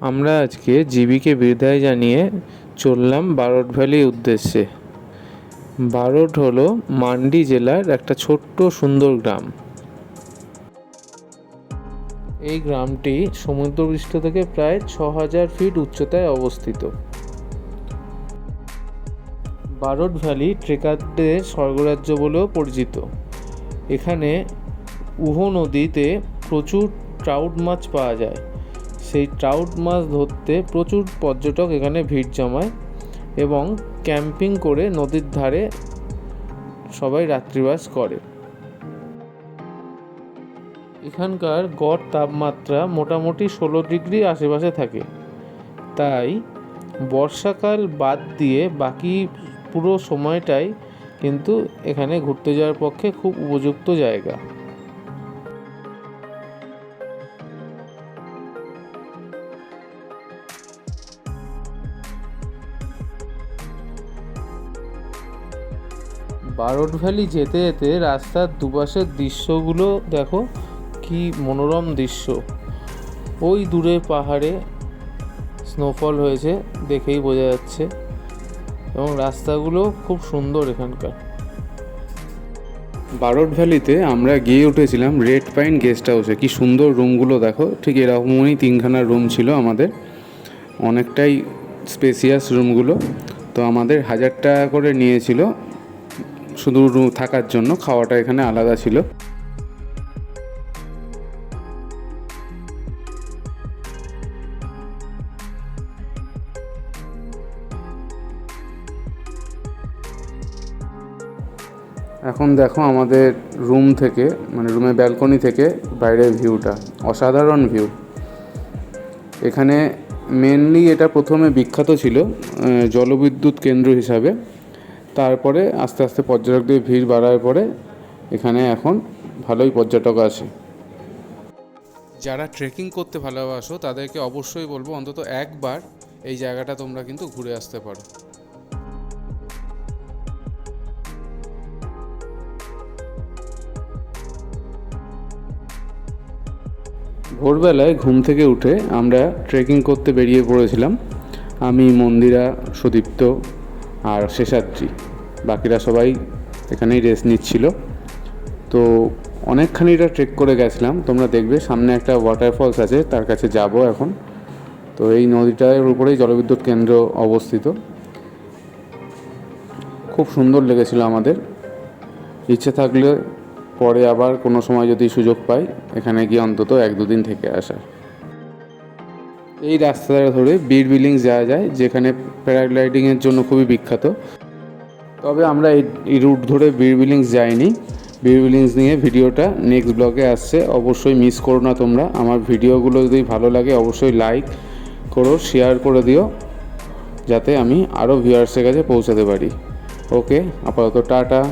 আমরা আজকে জিবিকে বিদায় জানিয়ে চললাম বারোট ভ্যালির উদ্দেশ্যে। বারোট হলো মান্ডি জেলার একটা ছোট্ট সুন্দর গ্রাম। এই গ্রামটি সমুদ্রপৃষ্ঠ থেকে প্রায় ৬,০০০ ফিট উচ্চতায় অবস্থিত। বারোট ভ্যালি ট্রেকারদের স্বর্গরাজ্য বলেও পরিচিত। এখানে উহো নদীতে প্রচুর ট্রাউট মাছ পাওয়া যায়। সেই ট্রাউট মাছ ধরতে প্রচুর পর্যটক এখানে ভিড় জমায় এবং ক্যাম্পিং করে নদীর ধারে সবাই রাত্রিবাস করে। এখানকার গড় তাপমাত্রা মোটামুটি ১৬ ডিগ্রি আশেপাশে থাকে, তাই বর্ষাকাল বাদ দিয়ে বাকি পুরো সময়টাই কিন্তু এখানে ঘুরতে যাওয়ার পক্ষে খুব উপযুক্ত জায়গা। বারোট ভ্যালি যেতে যেতে রাস্তার দুপাশের দৃশ্যগুলো দেখো, কি মনোরম দৃশ্য। ওই দূরে পাহাড়ে স্নোফল হয়েছে, দেখেই বোঝা যাচ্ছে, এবং রাস্তাগুলো খুব সুন্দর এখানকার। বারোট ভ্যালিতে আমরা গিয়ে উঠেছিলাম রেড পাইন গেস্ট হাউসে। কি সুন্দর রুমগুলো দেখো, ঠিক এরকমই 3খানা রুম ছিল আমাদের, অনেকটাই স্পেসিয়াস রুমগুলো। তো আমাদের ১,০০০ টাকা করে নিয়েছিল শুধু রুম থাকার জন্য, খাওয়াটা এখানে আলাদা ছিল। এখন দেখো আমাদের রুম থেকে, মানে রুমের ব্যালকনি থেকে বাইরের ভিউটা, অসাধারণ ভিউ। এখানে মেনলি এটা প্রথমে বিখ্যাত ছিল জলবিদ্যুৎ কেন্দ্র হিসাবে, তারপরে আস্তে আস্তে পর্যটকদের ভিড় বাড়ার পরে এখানে এখন ভালোই পর্যটক আসে। যারা ট্রেকিং করতে ভালোবাসো তাদেরকে অবশ্যই বলবো অন্তত একবার এই জায়গাটা তোমরা কিন্তু ঘুরে আসতে পারো। ভোরবেলায় ঘুম থেকে উঠে আমরা ট্রেকিং করতে বেরিয়ে পড়েছিলাম। আমি, মন্দিরা, সুদীপ্ত আর শেষাদ্রি, বাকিরা সবাই এখানেই রেস্ট নিচ্ছিল। তো অনেকখানিটা ট্রেক করে গেছিলাম। তোমরা দেখবে সামনে একটা ওয়াটারফলস আছে, তার কাছে যাব এখন। তো এই নদীটার উপরেই জলবিদ্যুৎ কেন্দ্র অবস্থিত। খুব সুন্দর লেগেছিল আমাদের। ইচ্ছে থাকলে পরে আবার কোনো সময় যদি সুযোগ পাই এখানে গিয়ে অন্তত ১-২ দিন থেকে আসার। এই রাস্তাটা ধরে বীর বিলিংস যাওয়া যায়, যেখানে প্যারাগ্লাইডিংয়ের জন্য খুবই বিখ্যাত। তবে আমরা এই রুট ধরে বীর বিলিংস যাইনি। বীর বিলিংস নিয়ে ভিডিওটা নেক্সট ব্লগে আসছে, অবশ্যই মিস করো না তোমরা। আমার ভিডিওগুলো যদি ভালো লাগে অবশ্যই লাইক করো, শেয়ার করে দিও, যাতে আমি আরও ভিউয়ার্সের কাছে পৌঁছাতে পারি। ওকে, আপাতত টাটা।